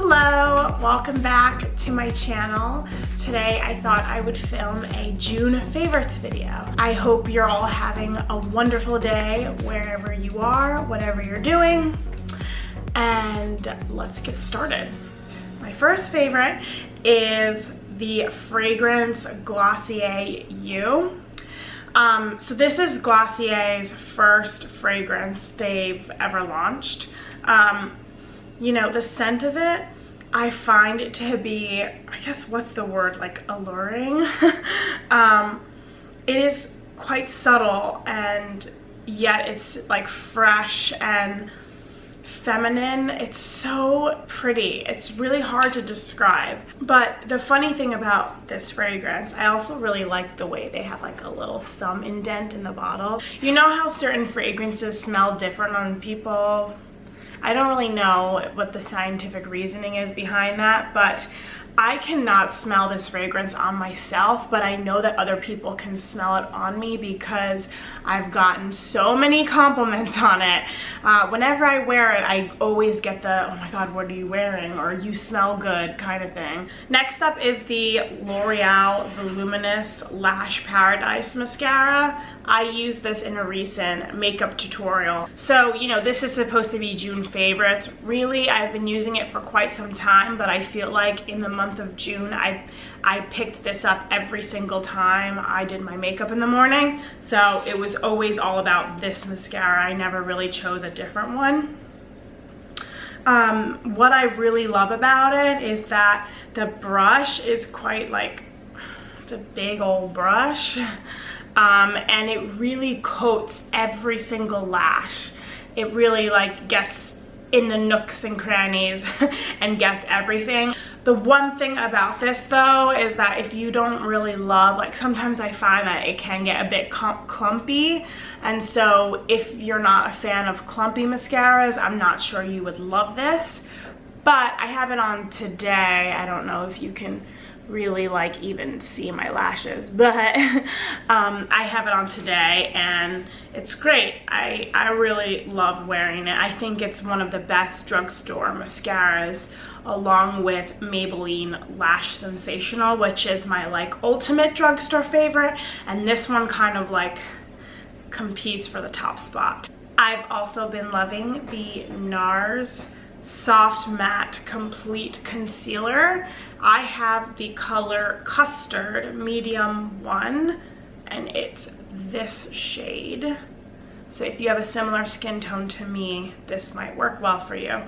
Hello, welcome back to my channel. Today I thought I would film a June favorites video. I hope you're all having a wonderful day wherever you are, whatever you're doing, and let's get started. My first favorite is the fragrance Glossier You. So this is Glossier's first fragrance they've ever launched. You know, the scent of it, I find it to be, I guess, what's the word, like alluring. It is quite subtle, and yet it's like fresh and feminine. It's so pretty. It's really hard to describe. But the funny thing about this fragrance, I also really like the way they have like a little thumb indent in the bottle. You know how certain fragrances smell different on people? I don't really know what the scientific reasoning is behind that, but I cannot smell this fragrance on myself, but I know that other people can smell it on me because I've gotten so many compliments on it. Whenever I wear it, I always get the, oh my god, what are you wearing? Or you smell good kind of thing. Next up is the L'Oreal Voluminous Lash Paradise Mascara. I used this in a recent makeup tutorial. So, you know, this is supposed to be June favorites. Really, I've been using it for quite some time, but I feel like in the month of June, I picked this up every single time I did my makeup in the morning. So it was always all about this mascara. I never really chose a different one. What I really love about it is that the brush is quite like, it's a big old brush. And it really coats every single lash. It really like gets in the nooks and crannies and gets everything. The one thing about this though is that if you don't really love, like sometimes I find that it can get a bit clumpy, and so if you're not a fan of clumpy mascaras, I'm not sure you would love this. But I have it on today. I don't know if you can really like even see my lashes, but I have it on today and it's great. I really love wearing it. I think it's one of the best drugstore mascaras, along with Maybelline Lash Sensational, which is my like ultimate drugstore favorite, and this one kind of like competes for the top spot. I've also been loving the NARS Soft Matte Complete Concealer. I have the color Custard Medium 1, and it's this shade. So if you have a similar skin tone to me, this might work well for you.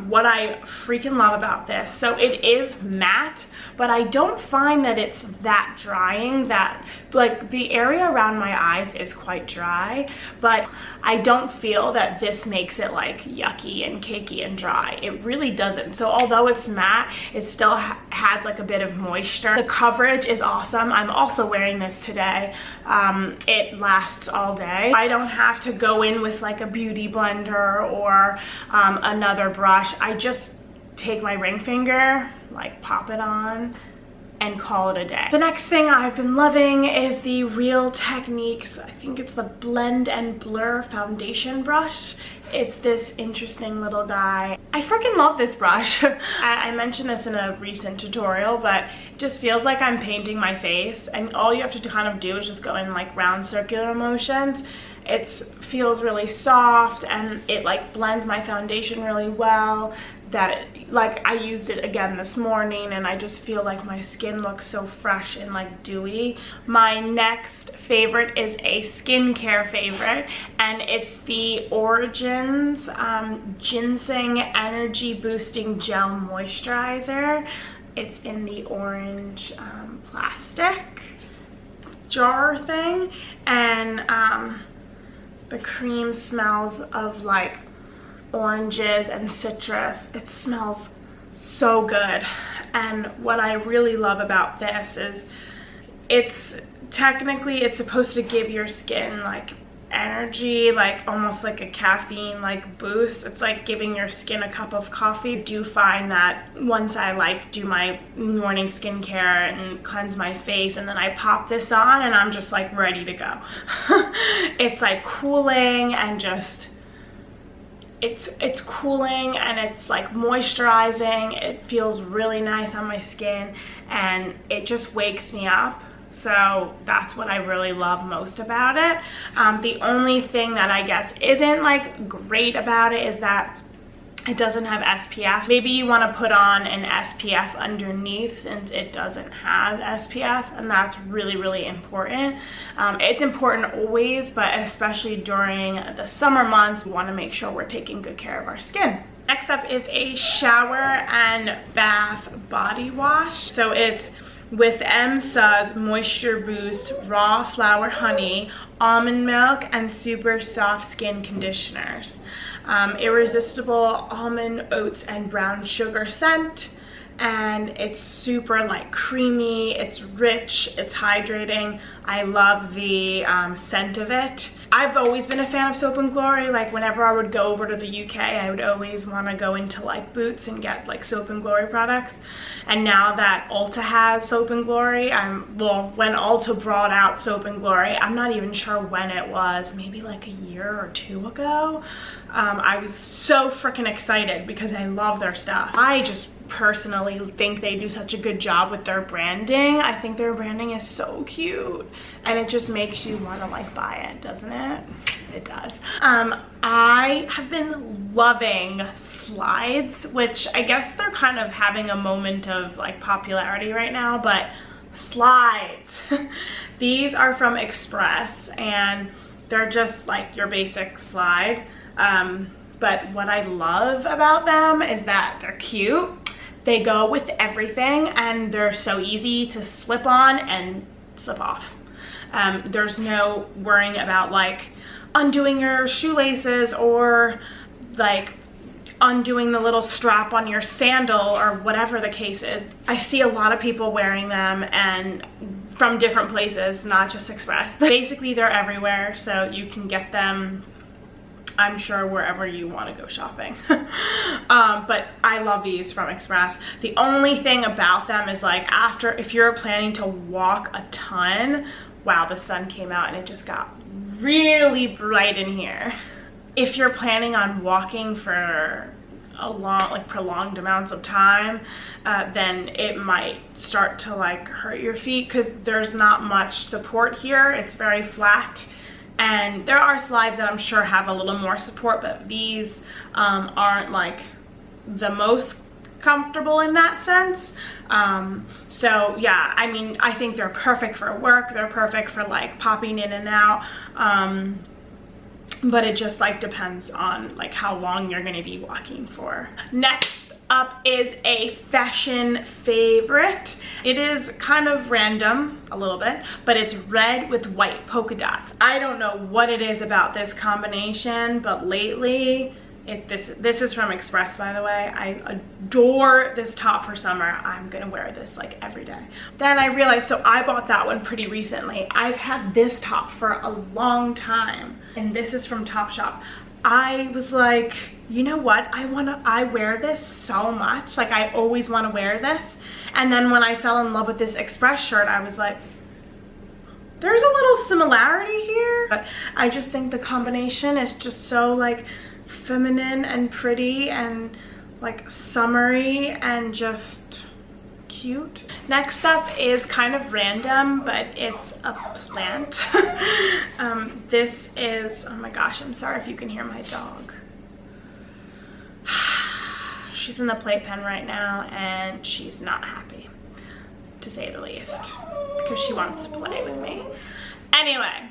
What I freaking love about this, so it is matte, but I don't find that it's that drying. That like the area around my eyes is quite dry, but I don't feel that this makes it like yucky and cakey and dry. It really doesn't. So although it's matte, it still has like a bit of moisture. The coverage is awesome. I'm also wearing this today. It lasts all day. I don't have to go in with like a beauty blender or another brush. I just take my ring finger, like pop it on, and call it a day. The next thing I've been loving is the Real Techniques, I think it's the Blend and Blur foundation brush. It's this interesting little guy. I freaking love this brush. I mentioned this in a recent tutorial, but it just feels like I'm painting my face, and all you have to kind of do is just go in like round circular motions. It feels really soft, and it like blends my foundation really well. Like I used it again this morning, and I just feel like my skin looks so fresh and like dewy. My next favorite is a skincare favorite, and it's the Origins Ginseng Energy Boosting Gel Moisturizer. It's in the orange plastic jar thing, and the cream smells of like oranges and citrus. It smells so good. And what I really love about this is it's supposed to give your skin like energy, like almost like a caffeine like boost. It's like giving your skin a cup of coffee. I do find that once I like do my morning skincare and cleanse my face, and then I pop this on and I'm just like ready to go. It's like cooling and just it's cooling and it's like moisturizing. It feels really nice on my skin and it just wakes me up. So that's what I really love most about it. The only thing that I guess isn't like great about it is that it doesn't have SPF. Maybe you want to put on an SPF underneath since it doesn't have SPF, and that's really, really important. It's important always, but especially during the summer months, we want to make sure we're taking good care of our skin. Next up is a shower and bath body wash. So it's with Suds Moisture Boost Raw Flower Honey, Almond Milk, and Super Soft Skin Conditioners. Irresistible almond, oats, and brown sugar scent, and it's super like creamy, it's rich, it's hydrating. I love the scent of it. I've always been a fan of Soap & Glory. Like whenever I would go over to the UK, I would always want to go into like Boots and get like Soap & Glory products. And now that Ulta has Soap & Glory, well, when Ulta brought out Soap & Glory, I'm not even sure when it was, maybe like a year or two ago. I was so freaking excited because I love their stuff. I just personally think they do such a good job with their branding. I think their branding is so cute and it just makes you want to like buy it, doesn't it? It does. I have been loving slides, which I guess they're kind of having a moment of like popularity right now, but slides. These are from Express and they're just like your basic slide. But what I love about them is that they're cute. They go with everything and they're so easy to slip on and slip off. There's no worrying about like undoing your shoelaces or like undoing the little strap on your sandal or whatever the case is. I see a lot of people wearing them and from different places, not just Express. Basically they're everywhere, so you can get them, I'm sure, wherever you want to go shopping. But I love these from Express. The only thing about them is like if you're planning to walk a ton, wow, the sun came out and it just got really bright in here. If you're planning on walking for a long, like prolonged amounts of time, then it might start to like hurt your feet because there's not much support here. It's very flat. And there are slides that I'm sure have a little more support, but these aren't like the most comfortable in that sense. So yeah, I mean, I think they're perfect for work. They're perfect for like popping in and out. But it just like depends on like how long you're gonna be walking for. Next up is a fashion favorite. It is kind of random a little bit, but it's red with white polka dots. I don't know what it is about this combination, but lately this is from Express, by the way. I adore this top for summer. I'm gonna wear this like every day. Then I realized, so I bought that one pretty recently. I've had this top for a long time, and this is from Topshop. I was like, you know what? I wear this so much. Like I always want to wear this. And then when I fell in love with this Express shirt, I was like, there's a little similarity here. But I just think the combination is just so like feminine and pretty and like summery and just cute. Next up is kind of random, but it's a plant. This is, oh my gosh, I'm sorry if you can hear my dog. She's in the playpen right now and she's not happy, to say the least, because she wants to play with me. Anyway,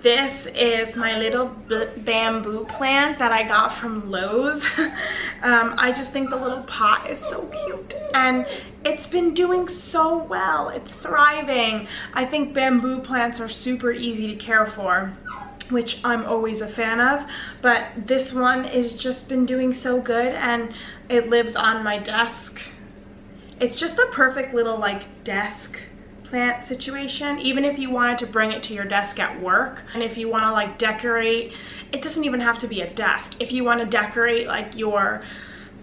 this is my little bamboo plant that I got from Lowe's. I just think the little pot is so cute and it's been doing so well. It's thriving. I think bamboo plants are super easy to care for, which I'm always a fan of, but this one has just been doing so good and it lives on my desk. It's just a perfect little like desk plant situation, even if you wanted to bring it to your desk at work. And if you want to like decorate, it doesn't even have to be a desk. If you want to decorate like your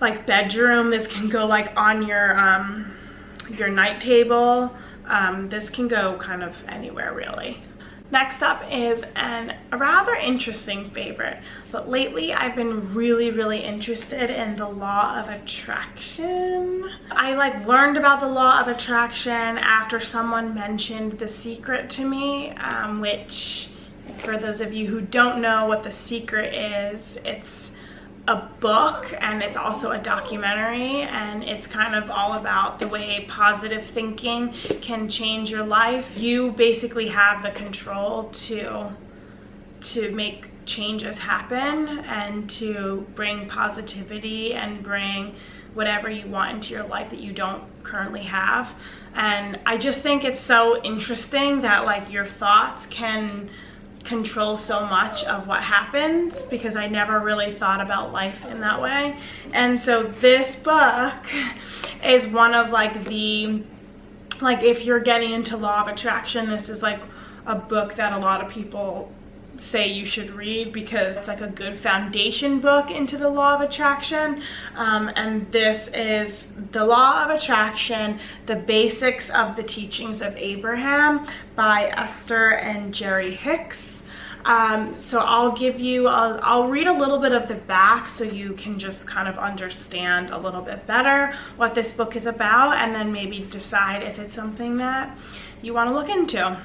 like bedroom, this can go like on your night table. This can go kind of anywhere really. Next up is a rather interesting favorite, but lately I've been really interested in the law of attraction. I learned about the law of attraction after someone mentioned The Secret to me, which, for those of you who don't know what The Secret is, it's a book and it's also a documentary, and it's kind of all about the way positive thinking can change your life. You basically have the control to make changes happen and to bring positivity and bring whatever you want into your life that you don't currently have. And I just think it's so interesting that your thoughts can control so much of what happens, because I never really thought about life in that way. And so this book is one of if you're getting into law of attraction, this is a book that a lot of people say you should read, because it's a good foundation book into the law of attraction. And this is The Law of Attraction, The Basics of the Teachings of Abraham by Esther and Jerry Hicks. So I'll read a little bit of the back so you can just kind of understand a little bit better what this book is about, and then maybe decide if it's something that you want to look into.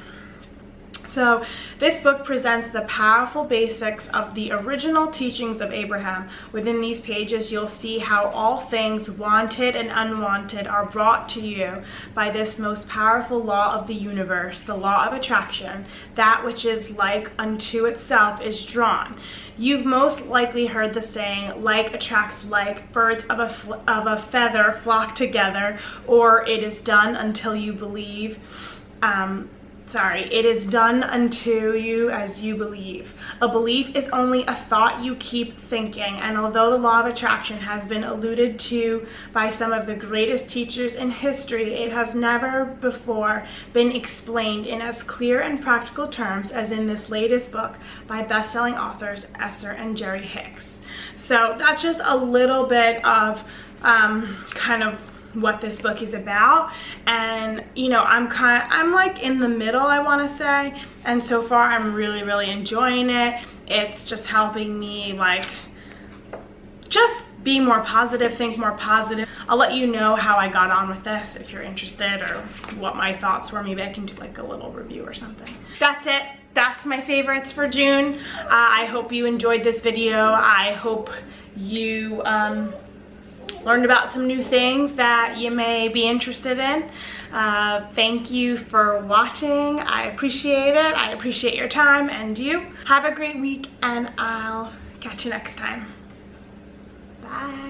So this book presents the powerful basics of the original teachings of Abraham. Within these pages, you'll see how all things wanted and unwanted are brought to you by this most powerful law of the universe, the law of attraction. That which is like unto itself is drawn. You've most likely heard the saying, like attracts like, birds of a feather flock together, or it is done until you believe. It is done unto you as you believe. A belief is only a thought you keep thinking, and although the law of attraction has been alluded to by some of the greatest teachers in history, it has never before been explained in as clear and practical terms as in this latest book by best-selling authors Esther and Jerry Hicks. So that's just a little bit of kind of what this book is about. And I'm in the middle, I want to say, and so far I'm really enjoying it. It's just helping me just be more positive, think more positive. I'll let you know how I got on with this if you're interested, or what my thoughts were. Maybe I can do a little review or something. That's it. That's my favorites for June. I hope you enjoyed this video. I hope you learned about some new things that you may be interested in. Thank you for watching. I appreciate it. I appreciate your time, and you. Have a great week, and I'll catch you next time. Bye.